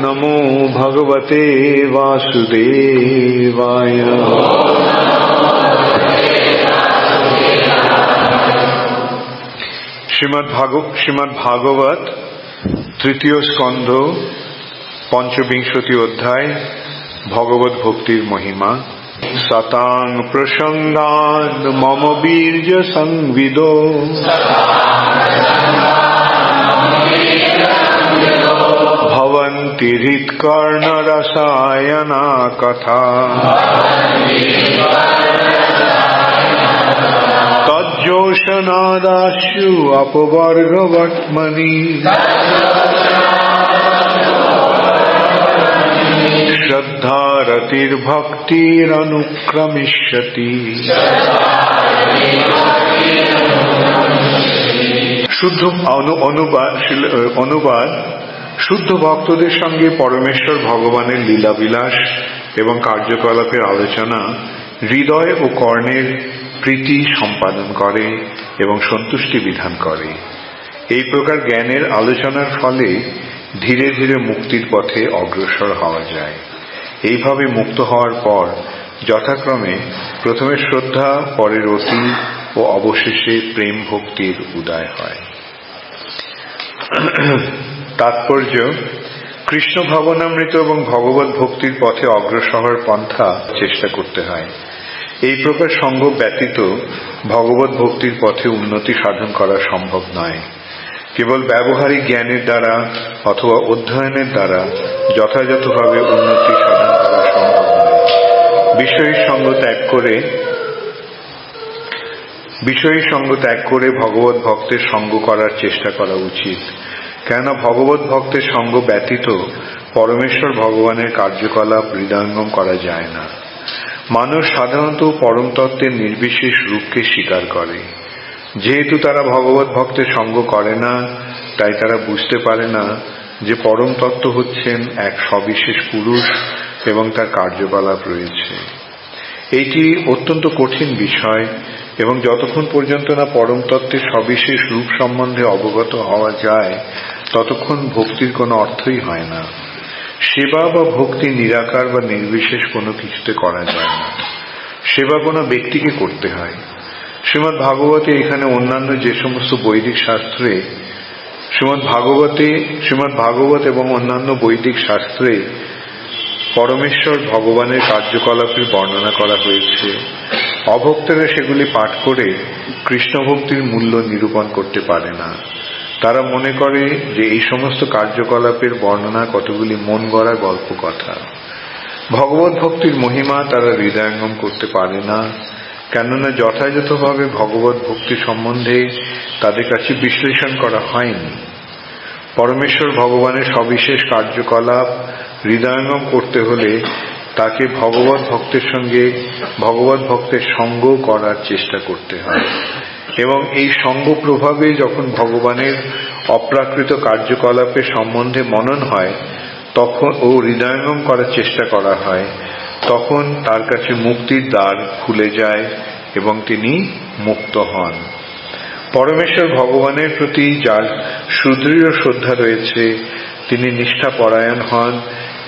নমো ভগবতে বাসুদেবায়। শ্রীমদ্ ভাগবত তৃতীয় স্কন্ধ পঞ্চবিংশতি অধ্যায় ভগবত ভক্তির মহিমা। সতাং প্রসঙ্গান মম বীর্য সংবিদো ভবন্তি হৃৎকর্ণ রসায়না কথা তজ্জোষনাদাশু অপবর্গবৎমনি শ্রদ্ধারতির্ভক্তিরনুক্রমিষ্যতি। শুদ্ধ অনুবাদ শুদ্ধ ভক্তদের সঙ্গে পরমেশ্বর ভগবানের লীলাবিলাস এবং কার্যকলাপের আলোচনা হৃদয় ও কর্ণের প্রীতি সম্পাদন করে এবং সন্তুষ্টি বিধান করে। এই প্রকার জ্ঞানের আলোচনার ফলে ধীরে ধীরে মুক্তির পথে অগ্রসর হওয়া যায়। এইভাবে মুক্ত হওয়ার পর যথাক্রমে প্রথমে শ্রদ্ধা, পরে রতি ও অবশেষে প্রেম ভক্তির উদয় হয়। তাৎপর্য: কৃষ্ণ ভাবনামৃত এবং ভগবত ভক্তির পথে অগ্রসর পন্থা চেষ্টা করতে হয়। এই প্রকার সঙ্গ ব্যতীত ভগবত ভক্তির পথে উন্নতি সাধন করা সম্ভব নয়। কেবল ব্যবহারিক জ্ঞানের দ্বারা অথবা অধ্যয়নের দ্বারা যথাযথভাবে উন্নতি সাধন করা সম্ভব নয়। বিষয়ী সঙ্গ ত্যাগ করে ভগবত ভক্তের সঙ্গ করার চেষ্টা করা উচিত। কেননা ভগবত ভক্তের সঙ্গ ব্যতীত পরমেশ্বর ভগবানের কার্যকলাপ হৃদয়ঙ্গম করা যায় না। মানুষ সাধারণত পরম তত্ত্বের নির্বিশেষ রূপকে স্বীকার করে। যেহেতু তারা ভগবত ভক্তের সঙ্গ করে না, তাই তারা বুঝতে পারে না যে পরম তত্ত্ব হচ্ছেন এক সবিশেষ পুরুষ এবং তার কার্যকলাপ রয়েছে। এইটি অত্যন্ত কঠিন বিষয় এবং যতক্ষণ পর্যন্ত না পরম তত্ত্বের সবিশেষ রূপ সম্বন্ধে অবগত হওয়া যায় ততক্ষণ ভক্তির কোনো অর্থই হয় না। সেবা বা ভক্তি নিরাকার বা নির্বিশেষ কোনো কিছুতে করা যায় না। সেবা কোনো ব্যক্তিকে করতে হয়। শ্রীমদ্ ভাগবতে এখানে অন্যান্য যে সমস্ত বৈদিক শাস্ত্রে শ্রীমদ্ ভাগবত এবং অন্যান্য বৈদিক শাস্ত্রে পরমেশ্বর ভগবানের কার্যকলাপের বর্ণনা করা হয়েছে, অভক্তরা সেগুলি পাঠ করে কৃষ্ণ ভক্তির মূল্য নিরূপণ করতে পারে না। তারা মনে করে যে এই সমস্ত কার্যকলাপের বর্ণনা কতগুলি মন গড়া গল্প কথা। ভগবত ভক্তির মহিমা তারা হৃদয়ঙ্গম করতে পারে না, কেননা যথাযথভাবে ভগবত ভক্তি সম্বন্ধে তাদের কাছে বিশ্লেষণ করা হয়নি। পরমেশ্বর ভগবানের সবিশেষ কার্যকলাপ হৃদয়ঙ্গম করতে হলে তাকে ভগবত ভক্তের সঙ্গ করার চেষ্টা করতে হয় এবং এই সঙ্গ প্রভাবে যখন ভগবানের অপ্রাকৃত কার্যকলাপের সম্বন্ধে মনন হয় তখন ও হৃদয়ঙ্গম করার চেষ্টা করা হয়, তখন তার কাছে মুক্তির দ্বার খুলে যায় এবং তিনি মুক্ত হন। পরমেশ্বর ভগবানের প্রতি যার সুদৃঢ় শ্রদ্ধা রয়েছে তিনি নিষ্ঠাপরায়ণ হন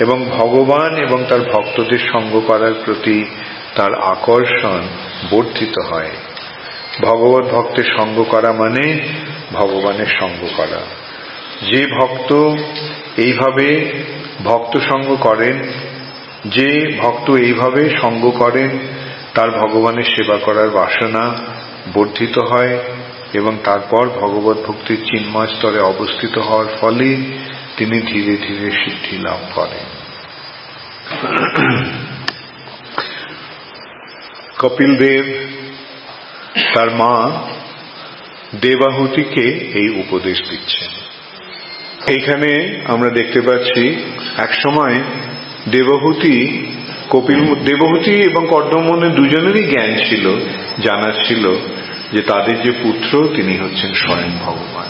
এবং ভগবান এবং তার ভক্তদের সঙ্গ করার প্রতি তার আকর্ষণ বর্ধিত হয়। ভগবত ভক্তের সঙ্গ করা মানে ভগবানের সঙ্গ করা। যে ভক্ত এইভাবে সঙ্গ করেন তার ভগবানের সেবা করার বাসনা বর্ধিত হয় এবং তারপর ভগবত ভক্তির চিন্ময় স্তরে অবস্থিত হওয়ার ফলে তিনি ধীরে ধীরে সিদ্ধি লাভ করেন। কপিল দেব তার মা দেবাহুতিকে এই উপদেশ দিচ্ছেন। এইখানে আমরা দেখতে পাচ্ছি একসময় দেবহূতি এবং কর্দমনের দুজনেরই জ্ঞান ছিল, জানা ছিল যে তাদের যে পুত্র তিনি হচ্ছেন স্বয়ং ভগবান।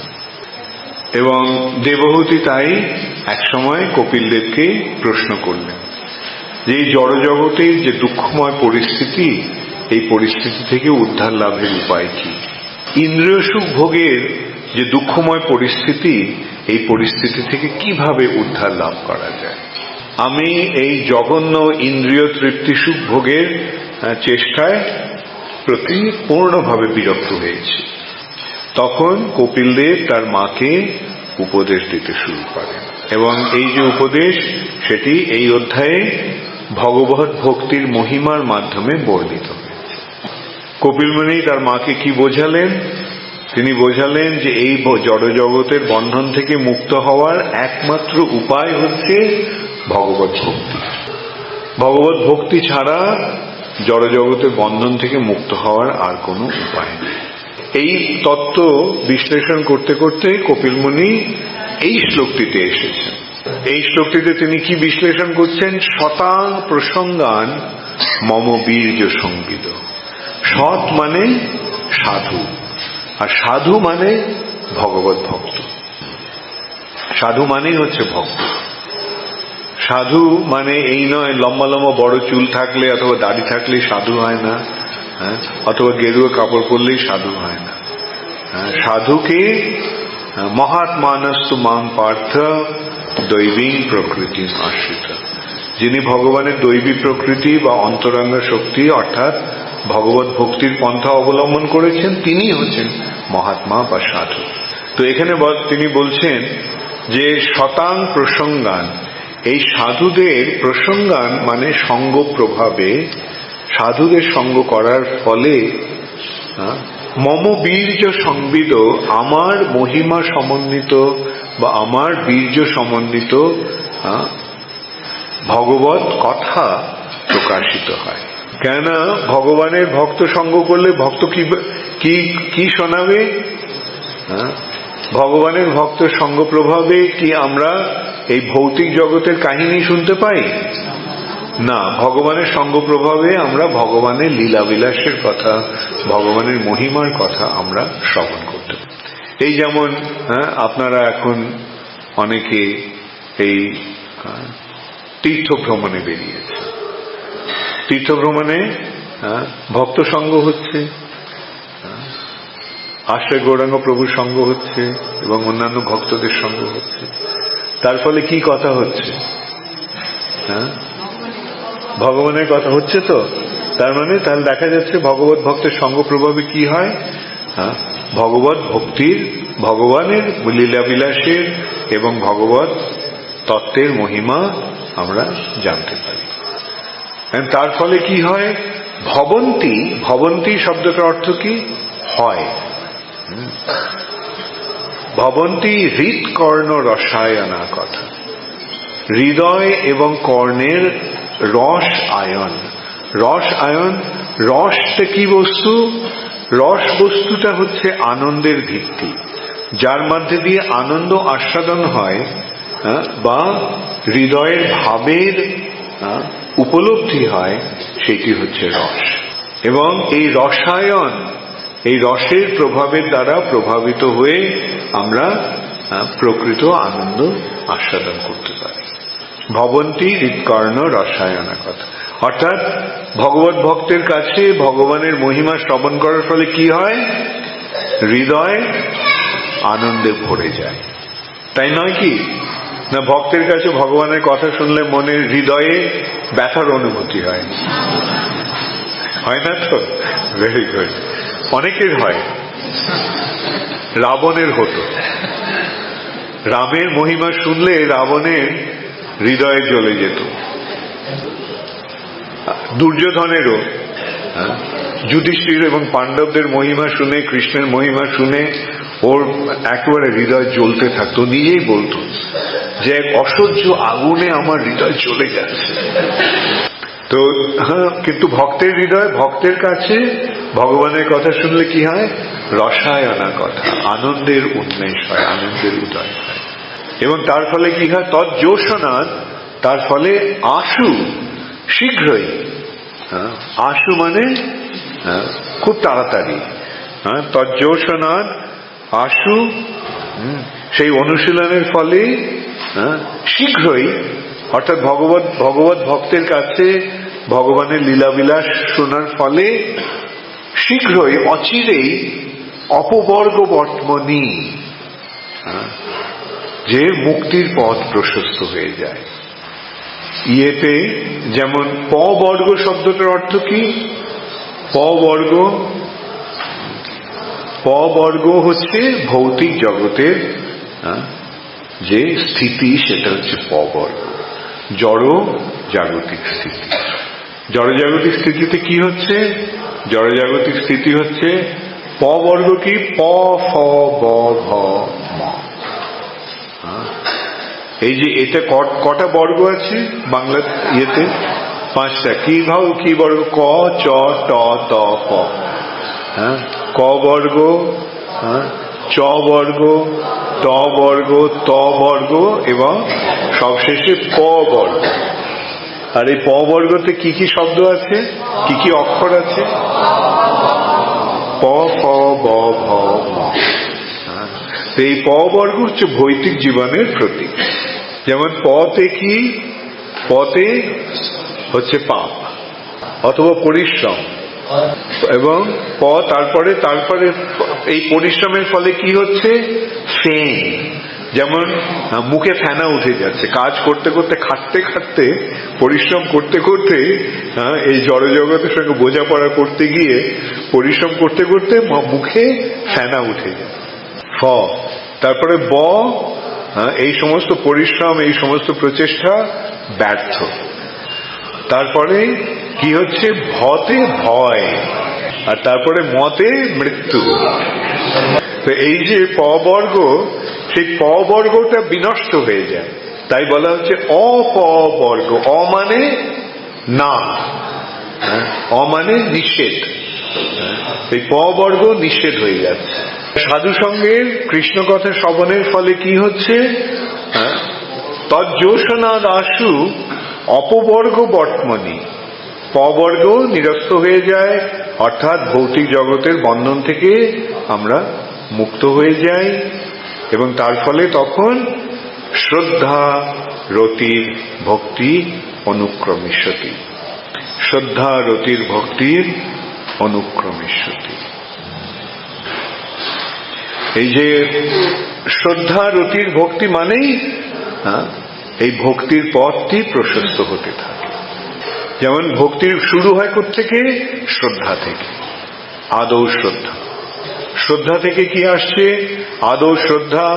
এবং দেবহূতি তাই একসময় কপিল দেবকে প্রশ্ন করলেন যে এই জড়জগতের যে দুঃখময় পরিস্থিতি, এই পরিস্থিতি থেকে উদ্ধার লাভের উপায় কি? ইন্দ্রিয় সুখ ভোগের যে দুঃখময় পরিস্থিতি, এই পরিস্থিতি থেকে কিভাবে উদ্ধার লাভ করা যায়। আমি এই জঘন্য ইন্দ্রিয় তৃপ্তি সুখ ভোগের চেষ্টায় প্রতি পূর্ণভাবে বিরক্ত হয়েছি। তখন কপিলদেব তার মাকে উপদেশ দিতে শুরু করেন, এবং এই যে উপদেশ সেটি এই অধ্যায়ে ভগবত ভক্তির মহিমার মাধ্যমে বর্ণিত হয়েছে। কপিল মুনি তার মাকে কি বোঝালেন? তিনি বোঝালেন যে এই জড়জগতের বন্ধন থেকে মুক্ত হওয়ার একমাত্র উপায় হচ্ছে ভগবত ভক্তি। ভগবত ভক্তি ছাড়া জড়জগতের বন্ধন থেকে মুক্ত হওয়ার আর কোনো উপায় নেই। এই তত্ত্ব বিশ্লেষণ করতে করতে কপিল মুনি এই শ্লোকটিতে এসেছেন। এই শ্লোকটিতে তিনি কি বিশ্লেষণ করছেন? শতাং প্রসঙ্গান মম বীর্য সংবিদ। সৎ মানে সাধু, আর সাধু মানে ভগবত ভক্ত। সাধু মানেই হচ্ছে ভক্ত। সাধু মানে এই নয় লম্বা লম্বা বড় চুল থাকলে অথবা দাড়ি থাকলেই সাধু হয় না, অথবা গেরুয়া কাপড় পরলেই সাধু হয় না। সাধুকে মহাত্মানস্তু মাং পার্থ দৈবী প্রকৃতি আশ্রিত। যিনি ভগবানের দৈবী প্রকৃতি বা অন্তরঙ্গ শক্তি অর্থাৎ ভগবত ভক্তির পন্থা অবলম্বন করেছেন, তিনি হচ্ছেন মহাত্মা বা সাধু। তো এখানে তিনি বলছেন যে শতাং প্রসঙ্গান, এই সাধুদের প্রসঙ্গান মানে সঙ্গ প্রভাবে, সাধুদের সঙ্গ করার ফলে মম বীর্য সংবিদ, আমার মহিমা সমন্বিত বা আমার বীর্য সমন্বিত ভগবত কথা প্রকাশিত হয়। কেননা ভগবানের ভক্ত সঙ্গ করলে ভক্ত কি শোনাবে? ভগবানের ভক্ত সঙ্গ প্রভাবে কি আমরা এই ভৌতিক জগতের কাহিনী শুনতে পাই? না, ভগবানের সঙ্গ প্রভাবে আমরা ভগবানের লীলাবিলাসের কথা, ভগবানের মহিমার কথা আমরা শ্রবণ করতে পারি। এই যেমন আপনারা এখন অনেকে এই তীর্থ ভ্রমণে বেরিয়েছে। তীর্থ ভ্রমণে ভক্ত সঙ্গ হচ্ছে, আশ্রয় গৌরাঙ্গ প্রভুর সঙ্গ হচ্ছে এবং অন্যান্য ভক্তদের সঙ্গ হচ্ছে। তার ফলে কি কথা হচ্ছে? ভগবানের কথা হচ্ছে। তো তার মানে তাহলে দেখা যাচ্ছে ভগবত ভক্তের সঙ্গ প্রভাবে কি হয়? ভগবত ভক্তির, ভগবানের লীলাবিলাসের এবং ভগবত তত্ত্বের মহিমা আমরা জানতে পারি। তার ফলে কি হয়? ভবন্তি, ভবন্তি শব্দটার অর্থ কি? হয়। ভবন্তি হৃৎকর্ণ রসায়না কথা, হৃদয় এবং কর্ণের রস আয়ন। রস আয়ন, রসটা কি বস্তু? রস বস্তুটা হচ্ছে আনন্দের ভিত্তি, যার মধ্যে দিয়ে আনন্দ আস্বাদন হয় বা হৃদয়ের ভাবের উপলব্ধি হয়, সেটি হচ্ছে রস। এবং এই রসায়ন, এই রসের প্রভাবের দ্বারা প্রভাবিত হয়ে আমরা প্রকৃত আনন্দ আস্বাদন করতে পারি। ভবন্তি হৃৎকর্ণ রসায়না কথা, অর্থাৎ ভগবত ভক্তের কাছে ভগবানের মহিমা শ্রবণ করার ফলে কি হয়? হৃদয় আনন্দে ভরে যায়, তাই নয় কি? না, ভক্তের কাছে ভগবানের কথা শুনলে মনের হৃদয়ে ব্যথার অনুভূতি হয়, হয় না? তো ভেরি গুড, অনেকের হয়। রাবণের হতো, রামের মহিমা শুনলে রাবণের হৃদয়ে জ্বলে যেত। দুর্যোধনেরও, যুধিষ্ঠির এবং পাণ্ডবদের মহিমা শুনে, কৃষ্ণের মহিমা শুনে ওর একেবারে হৃদয় জ্বলতে থাকতো। নিজেই বলতো যে এক অসহ্য আগুনে আমার হৃদয় জ্বলে যাচ্ছে। তো কিন্তু ভক্তের হৃদয়, ভক্তের কাছে ভগবানের কথা শুনলে কি হয়? রসায়না কথা, আনন্দের উন্মেষ হয়, আনন্দের উদয় হয়। এবং তার ফলে কি হয়? তজ্জোষণাৎ, তার ফলে আশু, শীঘ্রই। আশু মানে খুব তাড়াতাড়ি। তজ্জোষণাৎ আশু, সেই অনুশীলনের ফলে শীঘ্রই, অর্থাৎ ভগবত ভক্তের কাছে ভগবানের লীলাবিলাস শোনার ফলে শীঘ্রই, অচিরেই অপবর্গ বর্তমনি, যে মুক্তির পথ প্রশস্ত হয়ে যায়। ইয়েতে যেমন প বর্গ শব্দটার অর্থ কি? প বর্গ হচ্ছে ভৌতিক জগতের যে স্থিতি, সেটা হচ্ছে প বর্গ, জড় জাগতিক স্থিতি। জড় জাগতিক স্থিতিতে কি হচ্ছে? জড় জাগতিক স্থিতি হচ্ছে প বর্গ কি? প ফ ব ভ ম। এই যে এটা কটা বর্গ আছে বাংলা ইয়েতে? 5টা। কি বর্গ? ক, চ, ট, ত, প। ক বর্গ, চ বর্গ, ট বর্গ, ত বর্গ এবং সবশেষে প বর্গ। আর এই প বর্গতে কি কি শব্দ আছে, কি কি অক্ষর আছে? প ফ ব ভ ম। এই প বর্গ হচ্ছে ভৌতিক জীবনের প্রতীক। যেমন পতে কি? পতে হচ্ছে পাপ অথবা পরিশ্রম, এবং তারপরে এই পরিশ্রমের ফলে কি হচ্ছে? ফেন। যেমন মুখে ফেনা উঠে যাচ্ছে, কাজ করতে করতে, খাটতে পরিশ্রম করতে এই জড়জগতের সঙ্গে বোঝাপড়া করতে গিয়ে পরিশ্রম করতে মুখে ফেনা উঠে যায়। ফ। তারপরে ব, এই সমস্ত পরিশ্রম, এই সমস্ত প্রচেষ্টা ব্যর্থ। তারপরে কি হচ্ছে? ভতে ভয়, আর তারপরে মতে মৃত্যু। তো এই যে প বর্গ, সেই প বর্গটা বিনষ্ট হয়ে যায়, তাই বলা হচ্ছে অপ বর্গ। অ মানে না, অ মানে নিষেধ। এই প বর্গ নিষেধ হয়ে যাচ্ছে। সাধু সঙ্গের কৃষ্ণ কথা শ্রবণের ফলে কি হচ্ছে? তজ্জোষণা দাসু অপবর্গ বর্তমানি। প বর্গ নিরস্ত হয়ে যায়, অর্থাৎ ভৌতিক জগতের বন্ধন থেকে আমরা মুক্ত হয়ে যাই, এবং তার ফলে তখন শ্রদ্ধা রতির ভক্তি অনুক্রমিষ্যতি। শ্রদ্ধা রতির ভক্তির অনুক্রমিষ্যতি। এই যে শ্রদ্ধা রতির ভক্তি মানেই এই ভক্তির পথটি প্রশস্ত হতে থাকে। যেমন ভক্তির শুরু হয় কোত্থেকে? শ্রদ্ধা থেকে। আদৌ শ্রদ্ধা, শ্রদ্ধা থেকে কি আসছে? আদৌ শ্রদ্ধা।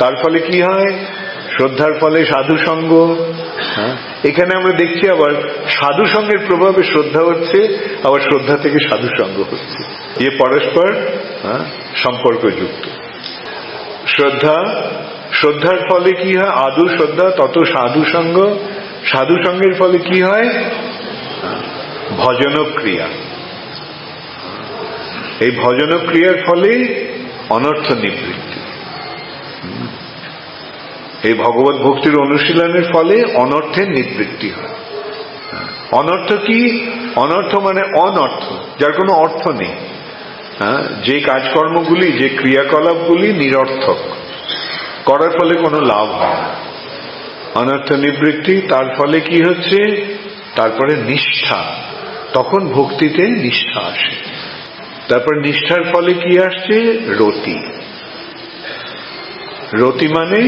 তার ফলে কি হয়? শ্রদ্ধার ফলে সাধু সঙ্গ। এখানে আমরা দেখছি আবার সাধু সঙ্গের প্রভাবে শ্রদ্ধা হচ্ছে, আবার শ্রদ্ধা থেকে সাধু সঙ্গ হচ্ছে, এ পরস্পর সম্পর্কযুক্ত। শ্রদ্ধার ফলে কি হয়? আদৌ শ্রদ্ধা, তত সাধু সঙ্গ। সাধু সঙ্গের ফলে কি হয়? ভজনক্রিয়া। এই ভজনক্রিয়ার ফলে অনর্থ নিবৃত্তি। এই ভগবত ভক্তির অনুশীলনের ফলে অনর্থের নিবৃত্তি হয়। অনর্থ কি? অনর্থ মানে অনর্থ, যার কোনো অর্থ নেই। যে কাজকর্মগুলি, যে ক্রিয়াকলাপগুলি নিরর্থক, করার ফলে কোনো লাভ হয় না, অনর্থ নিবৃত্তি। তার ফলে কি হচ্ছে? তারপরে নিষ্ঠা, তখন ভক্তিতে নিষ্ঠা আসে। তারপর নিষ্ঠার ফলে কি আসছে? রতি। রতি মানে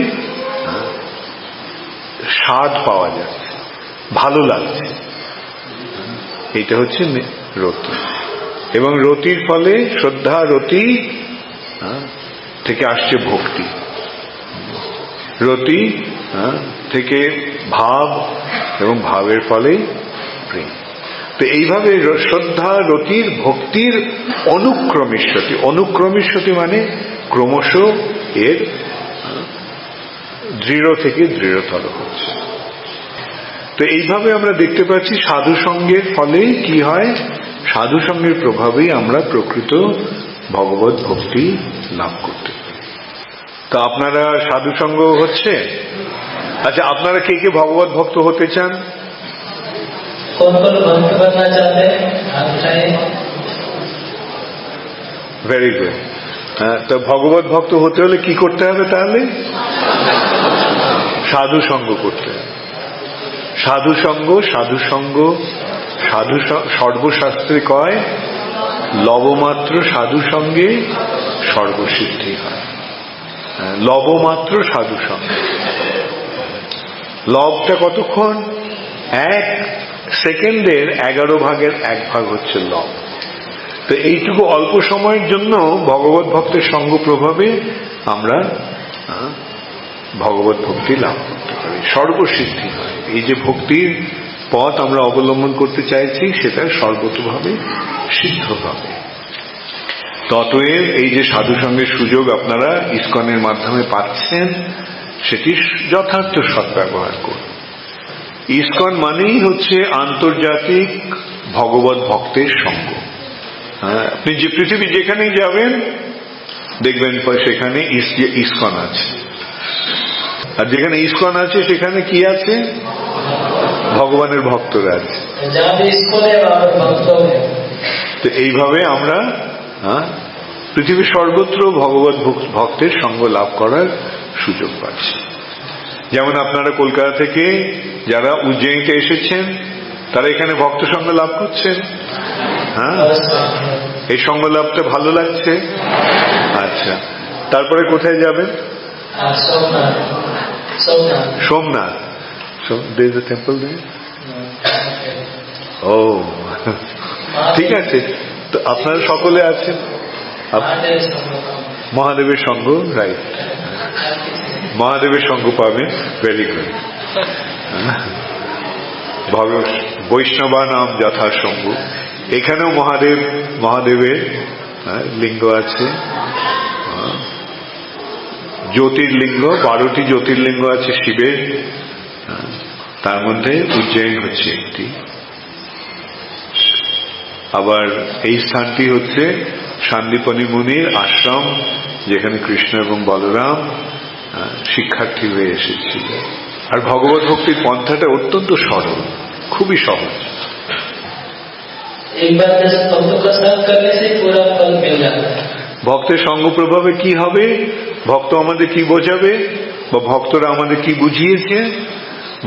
স্বাদ পাওয়া যাচ্ছে, ভালো লাগছে, এটা হচ্ছে রতি। এবং রতির ফলে শ্রদ্ধা রতি থেকে আসছে ভক্তি। রতি থেকে ভাব, এবং ভাবের ফলে প্রেম। তো এইভাবে শ্রদ্ধা রতির ভক্তির অনুক্রমিষ্যতি। অনুক্রমিষ্যতি মানে ক্রমশ এর দৃঢ় থেকে দৃঢ়তর হচ্ছে। তো এইভাবে আমরা দেখতে পাচ্ছি সাধু সঙ্গের ফলে কি হয়? সাধু সঙ্গের প্রভাবেই আমরা প্রকৃত ভগবত ভক্তি লাভ করতে পারি। তো আপনারা সাধু সঙ্গ হচ্ছে? আচ্ছা, আপনারা কে কে ভগবত ভক্ত হতে চান? Very good. তো ভগবত ভক্ত হতে হলে কি করতে হবে তাহলে? সাধু সঙ্গ করতে হবে। সাধু সঙ্গ, সাধু সঙ্গ, সাধু সর্বশাস্ত্রে কয় লবমাত্র সাধু সঙ্গে সর্বসিদ্ধি হয়। লবমাত্র সাধু সঙ্গ। লবটা কতক্ষণ? 1 সেকেন্ডের 11 ভাগের 1 ভাগ হচ্ছে লব। তো এইটুকু অল্প সময়ের জন্য ভগবত ভক্তের সঙ্গ প্রভাবে আমরা ভগবত ভক্তি লাভ করতে পারি, সর্বসিদ্ধি হয়। এই যে ভক্তির পথ আমরা অবলম্বন করতে চাইছি সেটা সর্বতোভাবে সিদ্ধ হবে। ততএব এই যে সাধু সঙ্গের সুযোগ আপনারা ইসকনের মাধ্যমে পাচ্ছেন, সেটি যথার্থ সদ্ব্যবহার করুন। ইসকন মানেই হচ্ছে আন্তর্জাতিক ভগবত ভক্তের সঙ্গ। আপনি যে পৃথিবী যেখানেই যাবেন দেখবেন সেখানে ইসকন আছে, আর যেখানে ইসকন আছে সেখানে কি আছে? ভগবানের ভক্তরা আছে। তো এইভাবে আমরা পৃথিবীর সর্বত্র ভগবত ভক্তের সঙ্গ লাভ করার সুযোগ পাচ্ছি। যেমন আপনারা কলকাতা থেকে যারা উজ্জয়িনীতে এসেছেন তারা এখানে ভক্ত সঙ্গ লাভ করছেন। এই সঙ্গ লাভটা ভালো লাগছে? আচ্ছা, তারপরে কোথায় যাবেন? Somnath. There is a temple there? ও ঠিক আছে। তো আপনারা সকলে আছেন মহাদেবের সঙ্গ, রাইট, মহাদেবের সঙ্গ পাবেন। Very good. বৈষ্ণবা নাম যথাসঙ্গ। এখানেও মহাদেবের লিঙ্গ আছে, জ্যোতির্লিঙ্গ, 12টি জ্যোতির্লিঙ্গ আছে শিবের, তার মধ্যে উজ্জয়িনী হচ্ছে একটি। আবার এই স্থানটি হচ্ছে সান্দীপনী মুনির আশ্রম, যেখানে কৃষ্ণ এবং বলরাম শিক্ষার্থী হয়ে এসেছিল। আর ভগবত ভক্তির পন্থাটা অত্যন্ত সরল, খুবই সহজ। ভক্তের সঙ্গ প্রভাবে কি হবে? ভক্ত আমাদের কি বোঝাবে, বা ভক্তরা আমাদের কি বুঝিয়েছে?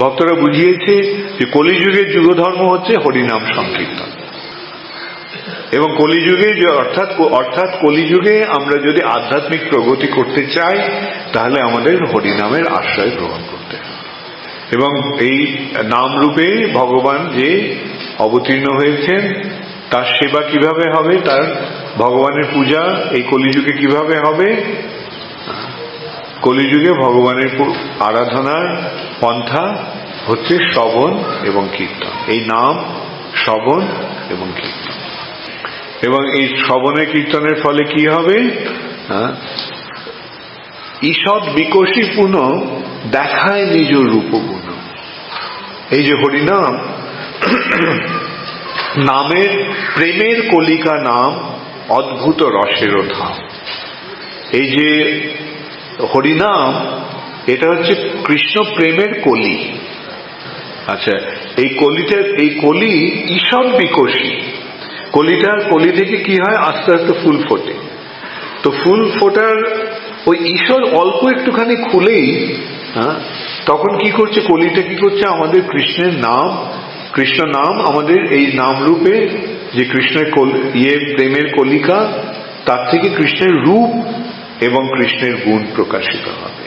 ভক্তরা বুঝিয়েছে যে কলিযুগের যুগধর্ম হচ্ছে হরিনাম সংকীর্তন, এবং কলিযুগে অর্থাৎ কলিযুগে আমরা যদি আধ্যাত্মিক প্রগতি করতে চাই তাহলে আমাদের হরিনামের আশ্রয় গ্রহণ করতে হবে। এবং এই নাম রূপে ভগবান যে অবতীর্ণ হয়েছেন তার সেবা কিভাবে হবে, তার ভগবানের পূজা এই কলিযুগে কিভাবে হবে? কলিযুগে ভগবানের আরাধনার পন্থা হচ্ছে শ্রবণ এবং কীর্তন। এই নাম, শ্রবণ এবং কীর্তন। এবং এই শ্রবণের কীর্তনের ফলে কি হবে? ঈষৎ বিকশী পুনঃ দেখায় নিজ রূপগুণ। এই যে হরিনাম, নামের প্রেমের কলিকা নাম, অদ্ভুত রসের ধাম। এই যে হরিনাম, এটা হচ্ছে কৃষ্ণ প্রেমের কলি। আচ্ছা, এই কলি ঈষৎ বিকশী। কলি থেকে কি হয়? আস্তে আস্তে ফুল ফোটে। তো ফুল ফোটার ওই ঈশ্বর অল্প একটুখানি খুলেই তখন কি করছে? কলিটা কি করছে? আমাদের কৃষ্ণের নাম, কৃষ্ণ নাম, আমাদের এই নাম রূপে যে কৃষ্ণের প্রেমের কলিকা, তার থেকে কৃষ্ণের রূপ এবং কৃষ্ণের গুণ প্রকাশিত হবে।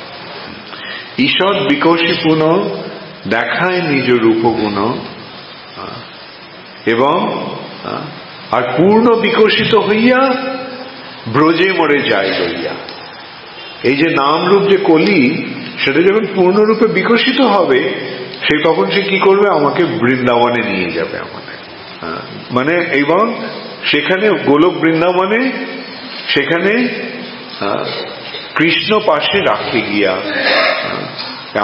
ঈষৎ বিকশী পুনঃ দেখায় নিজ রূপগুণ, এবং আর পূর্ণ বিকশিত হইয়া ব্রজে মরে যায় লইয়া। এই যে নাম রূপ যে কলি, সেটা যখন পূর্ণরূপে বিকশিত হবে, তখন সে কি করবে? আমাকে বৃন্দাবনে নিয়ে যাবে আমাদের, মানে এবং সেখানে গোলক বৃন্দাবনে সেখানে কৃষ্ণ পাশে রাখতে গিয়া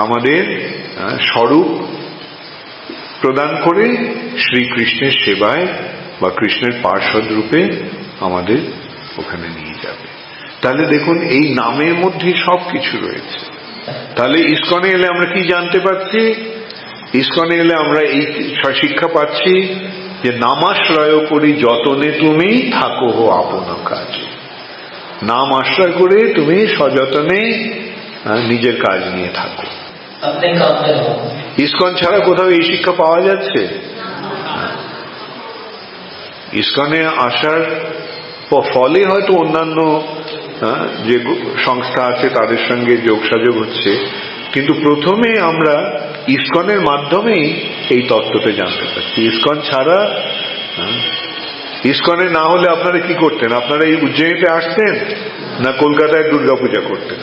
আমাদের স্বরূপ প্রদান করে শ্রীকৃষ্ণের সেবায় বা কৃষ্ণের পার্ষদ রূপে আমাদের ওখানে নিয়ে যাবে। তাহলে দেখুন, এই নামের মধ্যে সবকিছু রয়েছে। তাহলে ইসকনে এলে আমরা কি জানতে পারছি? ইসকনে এলে আমরা এই শিক্ষা পাচ্ছি যে নামাশ্রয় করি যতনে তুমি থাকো হো আপন কাজে। নাম আশ্রয় করে তুমি সযতনে নিজের কাজ নিয়ে থাকো। ইসকন ছাড়া কোথাও এই শিক্ষা পাওয়া যাচ্ছে? ইসকনে আসার ফলে হয়তো অন্যান্য যে সংস্থা আছে তাদের সঙ্গে যোগসাযোগ হচ্ছে, কিন্তু প্রথমে আমরা ইসকনের মাধ্যমেই এই তত্ত্বটা জানতে পারছি। ইসকন ছাড়া, ইসকনে না হলে আপনারা কি করতেন? আপনারা এই উজ্জয়িনীতে আসতেন না কলকাতায় দুর্গাপূজা করতেন?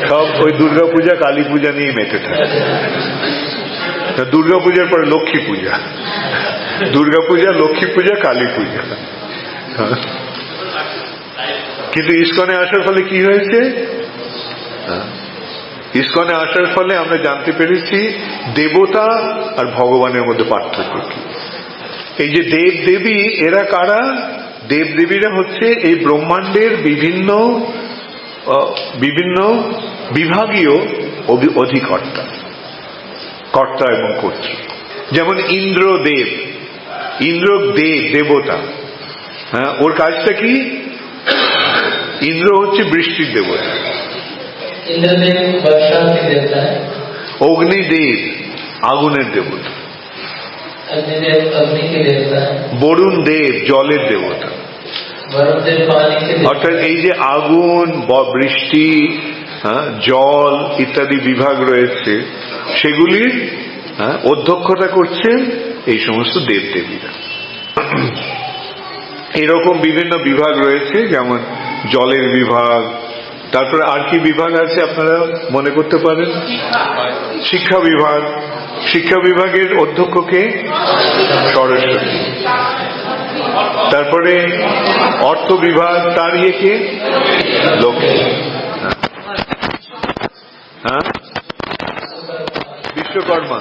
সব ওই দুর্গাপূজা কালী পূজা নিয়ে মেতে থাকে। দুর্গাপূজার পরে লক্ষ্মী পূজা, দুর্গাপূজা, লক্ষ্মী পূজা, কালী পূজা। কিন্তু ইসকনে আসার ফলে কি হয়েছে? ইসকনে আসার ফলে আমরা জানতে পেরেছি দেবতা আর ভগবানের মধ্যে পার্থক্য কি। এই যে দেব দেবী, এরা কারা? দেব দেবীরা হচ্ছে এই ব্রহ্মাণ্ডের বিভিন্ন বিভিন্ন বিভাগীয় অধিকর্তা, কর্তা এবং কর্ত্রী। যেমন ইন্দ্রদেব, ইন্দ্র দেব, দেবতা। ওর কাজটা কি? ইন্দ্র হচ্ছে বৃষ্টির দেবতা। অগ্নিদেব আগুনের দেবতা। বরুণ দেব জলের দেবতা। অর্থাৎ এই যে আগুন, বৃষ্টি, জল ইত্যাদি বিভাগ রয়েছে, সেগুলির অধ্যক্ষতা করছেন এই সমস্ত দেবদেবীরা। এরকম বিভিন্ন বিভাগ রয়েছে, যেমন জলের বিভাগ। তারপরে আর কি বিভাগ আছে আপনারা মনে করতে পারেন? শিক্ষা বিভাগ। শিক্ষা বিভাগের অধ্যক্ষকে সরস্বতী। তারপরে অর্থ বিভাগ, তার ইয়েকে লক্ষ্মী। বিশ্বকর্মা।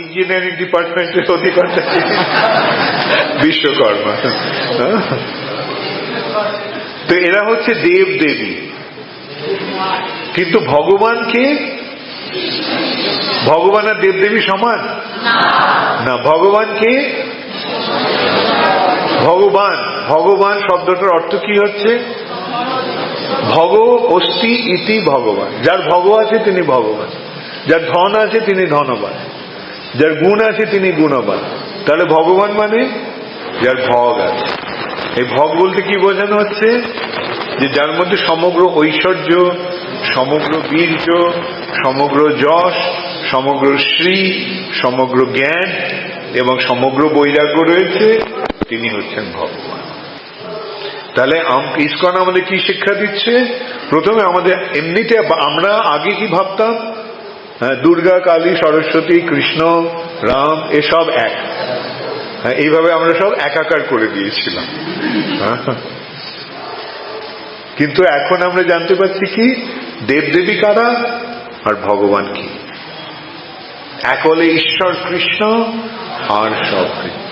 ইঞ্জিনিয়ারিং ডিপার্টমেন্টের অধিকর্তা বিশ্বকর্মা। তো এরা হচ্ছে দেব দেবী। কিন্তু ভগবানকে, ভগবান আর দেবদেবী সমান না। ভগবানকে ভগবান, ভগবান শব্দটার অর্থ কি হচ্ছে? ভগ অস্তি ইতি ভগবান। যার ভগ আছে তিনি ভগবান, যার ধন আছে তিনি ধনবান, যার গুণ আছে তিনি গুণবান। তাহলে ভগবান মানে যার ভগ আছে। এই ভগ বলতে কি বোঝানো হচ্ছে? যে যার মধ্যে সমগ্র ঐশ্বর্য, সমগ্র বীর্য, সমগ্র যশ, সমগ্র শ্রী, সমগ্র জ্ঞান এবং সমগ্র বৈরাগ্য রয়েছে, তিনি হচ্ছেন ভগবান। তাহলে ইসকন আমাদের কি শিক্ষা দিচ্ছে? প্রথমে আমাদের এমনিতে আমরা আগে কি ভাবতাম? দুর্গা, কালী, সরস্বতী, কৃষ্ণ, রাম এসব এক। এইভাবে আমরা সব একাকার করে দিয়েছিলাম। কিন্তু এখন আমরা জানতে পারছি কি দেবদেবী কারা আর ভগবান কি। এক হলে ঈশ্বর কৃষ্ণ আর সব কৃষ্ণ।